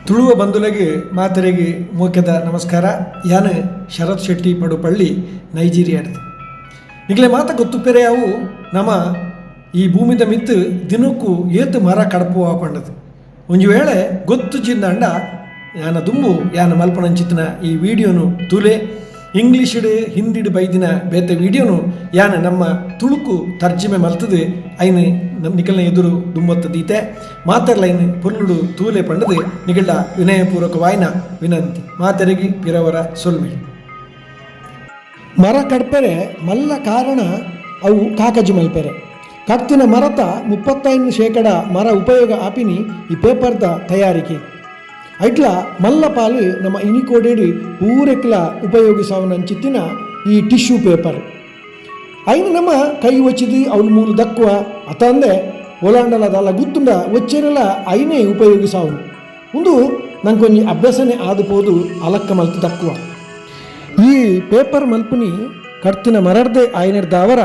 ತುಳುವ ಬಂಧುಗಳಿಗೆ ಮಾತರಿಗೆ ಮೋಕ್ಯದ ನಮಸ್ಕಾರ. ಯಾನು ಶರತ್ ಶೆಟ್ಟಿ ಪಡುಪಳ್ಳಿ ನೈಜೀರಿಯಾಡ್ದು ನಿಗಲೆ ಮಾತ ಗೊತ್ತುಪೆರೆ ಅವು ನಮ್ಮ ಈ ಭೂಮಿದ ಮಿತ್ತು ದಿನಕ್ಕೂ ಏತು ಮರ ಕಡಪು ಹಾಕೊಂಡದು ಒಂದು ವೇಳೆ ಗೊತ್ತು ಜಿಂದಾಂಡ ಯಾನ ದುಂಬು ಯಾನ ಮಲ್ಪಣಂಚಿತ್ತಿನ ಈ ವಿಡಿಯೋನು ತುಲೆ ಇಂಗ್ಲೀಷಿಡ್ ಹಿಂದಿಡ್ ಬೈದಿನ ಬೇತೆ ವಿಡಿಯೋನು ಯಾನ ನಮ್ಮ ತುಳುಕು ತರ್ಜಿಮೆ ಮಲ್ತದು ಐನು ನಿಕಲ್ನ ಎದುರು ದುಂಬತ್ತ ದೀತೆ ಮಾತರ್ಲೈನ್ ಪೊರ್ಲುಡು ತೂಲೆ ಪಂಡದು ನಿಗಳ್ಳ ವಿನಯಪೂರ್ವಕವಾಯಿನ ವಿನಂತಿ ಮಾತರಿಗೆ ಪಿರವರ ಸೊಲ್ಮೇಳಿ ಮರ ಕಡ್ಪೆರೆ ಮಲ್ಲ ಕಾರಣ ಅವು ಕಾಕಜಿ ಮಲ್ಪೆರೆ ಕಡ್ತಿನ ಮರತ 35% ಮರ ಉಪಯೋಗ ಆಪಿನಿ ಈ ಪೇಪರ್ದ ತಯಾರಿಕೆ ಐಟ್ಲ ಮಲ್ಲ ಪಾಲು ನಮ್ಮ ಇನಿಕೋಡೇಡಿ ಊರೆಕ್ಲ ಉಪಯೋಗಿಸವನಂಚಿತ್ತಿನ ಈ ಟಿಶ್ಯೂ ಪೇಪರ್ ಐನು ನಮ್ಮ ಕೈ ಒಚ್ಚಿದು ಅವಳು ಮೂಲು ದಕ್ಕುವ ಅತಂದೆ ಒಲಾಂಡಲದಲ್ಲ ಗುತ್ತುಂಡ ಒಚ್ಚೆರೆಲ್ಲ ಐನೇ ಉಪಯೋಗಿಸವನು ಒಂದು ನಂಗೊಂದು ಅಭ್ಯಾಸನೇ ಆದುಪೋದು ಅಲಕ್ಕ ಮಲ್ತು ದಕ್ಕುವ ಈ ಪೇಪರ್ ಮಲ್ಪುನಿ ಕಡ್ತಿನ ಮರರ್ದೆ ಆಯ್ನರ್ದಾವರ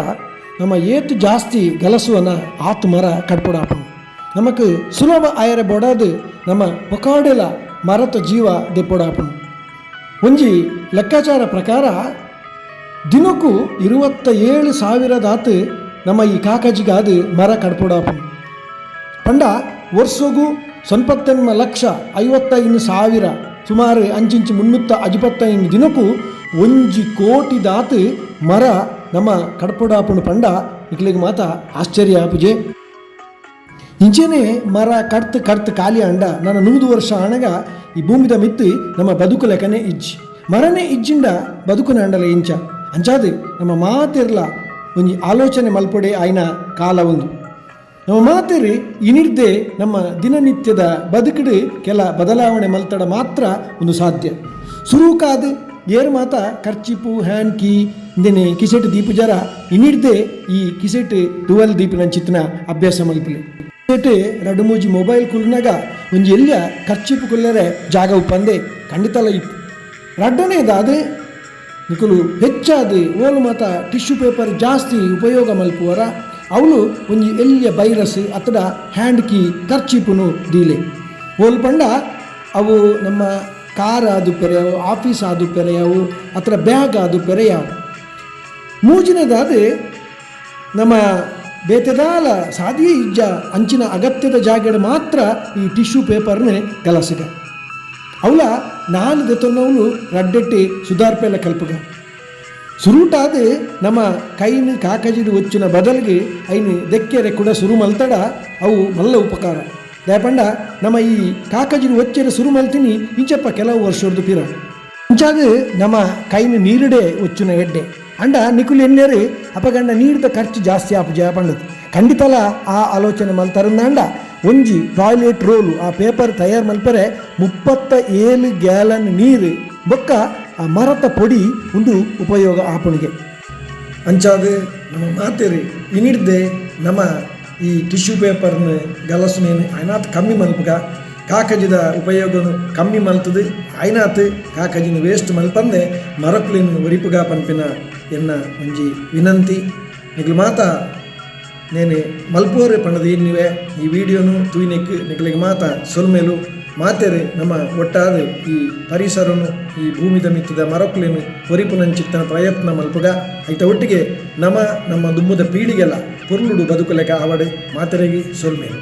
ನಮ್ಮ ಏತು ಜಾಸ್ತಿ ಗಲಸುವನ ಆತು ಮರ ಕಡ್ಪುಡಾಪನು ನಮಕ್ ಸುಲಭ ಆಯರ ಬೊಡಾದು ನಮ್ಮ ಪೊಕಾಡೆಲ ಮರತ ಜೀವ ದೆಪ್ಪೊಡಾಪನು ಒಂಜಿ ಲೆಕ್ಕಾಚಾರ ಪ್ರಕಾರ ದಿನಕ್ಕೂ 27,000 ನಮ್ಮ ಈ ಕಾಕಜಿಗಾದು ಮರ ಕಡ್ಪೊಡಾಪನು ಪಂಡ ವರ್ಷಗೂ 99,55,000 ಸುಮಾರು ಅಂಚಿಂಚು 355 ದಿನಕ್ಕೂ 1 ಕೋಟಿ ಮರ ನಮ್ಮ ಕಡ್ಪೊಡಾಪುಣು ಪಂಡ ಇಕ್ಲಿಗೆ ಮಾತ ಆಶ್ಚರ್ಯ ಆಪುಜೆ ಇಂಚೆನೆ ಮರ ಕಡ್ತು ಖಾಲಿ ಅಂಡ ನನ್ನ 100 ವರ್ಷ ಹಣಗ ಈ ಭೂಮಿದ ಮಿತ್ತು ನಮ್ಮ ಬದುಕು ಲೆಕ್ಕನೆ ಇಜ್ಜಿ ಮರನೇ ಇಜ್ಜಿಂಡ ಬದುಕುನ ಅಂಡಲ ಇಂಚ ಅಂಚಾದು ನಮ್ಮ ಮಾತಿರ್ಲ ಒಂಜಿ ಆಲೋಚನೆ ಮಲ್ಪೊಡೆ ಆಯ್ನ ಕಾಲ ಒಂದು ನಮ್ಮ ಮಾತೇರಿ ಇನಿರ್ದೆ ನಮ್ಮ ದಿನನಿತ್ಯದ ಬದುಕಡು ಕೆಲ ಬದಲಾವಣೆ ಮಲ್ತಡ ಮಾತ್ರ ಒಂದು ಸಾಧ್ಯ ಸುರುಕಾದು ಏರು ಮಾತ ಖರ್ಚಿಪು ಹ್ಯಾಂಡ್ ಕೀ ಇಂದೇನೆ ಕಿಸೆಟ್ ದೀಪು ಜರ ಇನಿರ್ದೆ ಈ ಕಿಸೆಟ್ 12 ದೀಪಿನ ಚಿತ್ನ ಅಭ್ಯಾಸ ಮಲ್ಪಲೆ ಕಿಸೆಟ್ 2-3 ಮೊಬೈಲ್ ಕುಲ್ನಾಗ ಒಂಜಿ ಎಲ್ಲ ಖರ್ಚಿಪು ಕುಲ್ಲರೆ ಜಾಗ ಉಪ್ಪಂದೆ ಖಂಡಿತಲ್ಲ ಇಪ್ಪು ರಡ್ಡನೇದಾದು ನಿಕುಲು ಹೆಚ್ಚಾದು ಓಲು ಮಾತ ಟಿಶ್ಯೂ ಪೇಪರ್ ಜಾಸ್ತಿ ಉಪಯೋಗ ಮಲ್ಪುವರ ಅವಳು ಒಂಜಿ ಎಲ್ಲಿಯ ವೈರಸ್ ಅತ್ತಡ ಹ್ಯಾಂಡ್ ಕೀ ಖರ್ಚಿಪುನು ದೀಲೆ ಓಲು ಪಂಡ ಅವು ನಮ್ಮ ಕಾರ್ ಆದು ಪೆರೆಯವು ಆಫೀಸ್ ಆದು ಪೆರೆಯವು ಅಥವಾ ಬ್ಯಾಗ್ ಆದು ಪೆರೆಯವು ಮೂಜಿನದಾದ ನಮ್ಮ ಬೇತೆದಾಲ ಸಾಧಿಯೇ ಇಜ್ಜ ಅಂಚಿನ ಅಗತ್ಯದ ಜಾಗಡ ಮಾತ್ರ ಈ ಟಿಶ್ಯೂ ಪೇಪರ್ನೇ ಗಲಸಿಗ ಅವಳ ನಾಲ್ ದೆತೊನ್ನವಳು ರಡ್ಡೆಟ್ಟಿ ಸುಧಾರ್ಪೆಲ್ಲ ಕಲ್ಪಗ ಸುರುಟಾದ ನಮ್ಮ ಕೈನ ಕಾಕಜಿಡು ಒಚ್ಚಿನ ಬದಲಿಗೆ ಐನು ದೆಕ್ಕೆರೆ ಕೂಡ ಸುರು ಮಲ್ತಡ ಅವು ಮಲ್ಲ ಉಪಕಾರ ದಯಪಂಡ ನಮ್ಮ ಈ ಕಾಕಜಿಡು ಒಚ್ಚೆರೆ ಸುರು ಮಲ್ತೀನಿ ಇಂಚಪ್ಪ ಕೆಲವು ವರ್ಷದ್ದು ಪಿರ ಇಂಚಾದ ನಮ್ಮ ಕೈನ ನೀರಿಡೆ ಒಚ್ಚುನ ಎಡ್ಡೆ ಅಂಡ ನಿಕುಲು ಎನ್ನೇರು ಅಪಗಂಡ ನೀಡಿದ ಖರ್ಚು ಜಾಸ್ತಿ ಆಪು ಜಯಪಂಡದು ಖಂಡಿತಲ ಆ ಆಲೋಚನೆ ಮಲ್ತರಂದ ಒಂಜಿ ಟಾಯ್ಲೆಟ್ ರೋಲು ಆ ಪೇಪರ್ ತಯಾರು ಮಲ್ಪರೆ 37 ಗ್ಯಾಲನ್ ನೀರು ಬೊಕ್ಕ ಆ ಮರತ ಪೊಡಿ ಒಂದು ಉಪಯೋಗ ಆಪಣಿಗೆ ಅಂಚಾದ ನಮ್ಮ ಮಾತೇರಿ ಇನಿಡ್ದೆ ನಮ್ಮ ಈ ಟಿಶ್ಯೂ ಪೇಪರ್ನ ಗಲಸುನೇನು ಐನಾತ್ ಕಮ್ಮಿ ಮಲ್ಪಗ ಕಾಕಜಿದ ಉಪಯೋಗನು ಕಮ್ಮಿ ಮಲ್ತದು ಐನಾತ್ ಕಾಕಜಿನ ವೇಸ್ಟ್ ಮಲ್ಪಂದೆ ಮರಕ್ಲಿನ ಒರಿಪುಗ ಪಂಪಿನ ಎನ್ನ ಒಂಜಿ ವಿನಂತಿ ನಿಗಲು ಮಾತ ನೇನೆ ಮಲ್ಪೋರೆ ಪಂಡದು ಇನ್ನಿವೆ ಈ ವಿಡಿಯೋನು ತೂಯಿನೆಕ್ ನಿಗಲಿಗೆ ಮಾತ ಸೊಲ್ಮೇಲು ಮಾತೇರೆ ನಮ್ಮ ಒಟ್ಟಾದ ಈ ಪರಿಸರನು ಈ ಭೂಮಿದ ಮಿತ್ತದ ಮರಕ್ಲೇನು ಒರಿಪುನಂಚಿತ್ತನ ಪ್ರಯತ್ನ ಮಲ್ಪುಗ ಐತ ಒಟ್ಟಿಗೆ ನಮ್ಮ ದುಮ್ಮದ ಪೀಳಿಗೆಲ್ಲ ಪೊರ್ಲುಡು ಬದುಕಲೆಕ ಆವಡೆ ಮಾತೆರೆಗಿ ಸೊಲ್ಮೇಲು.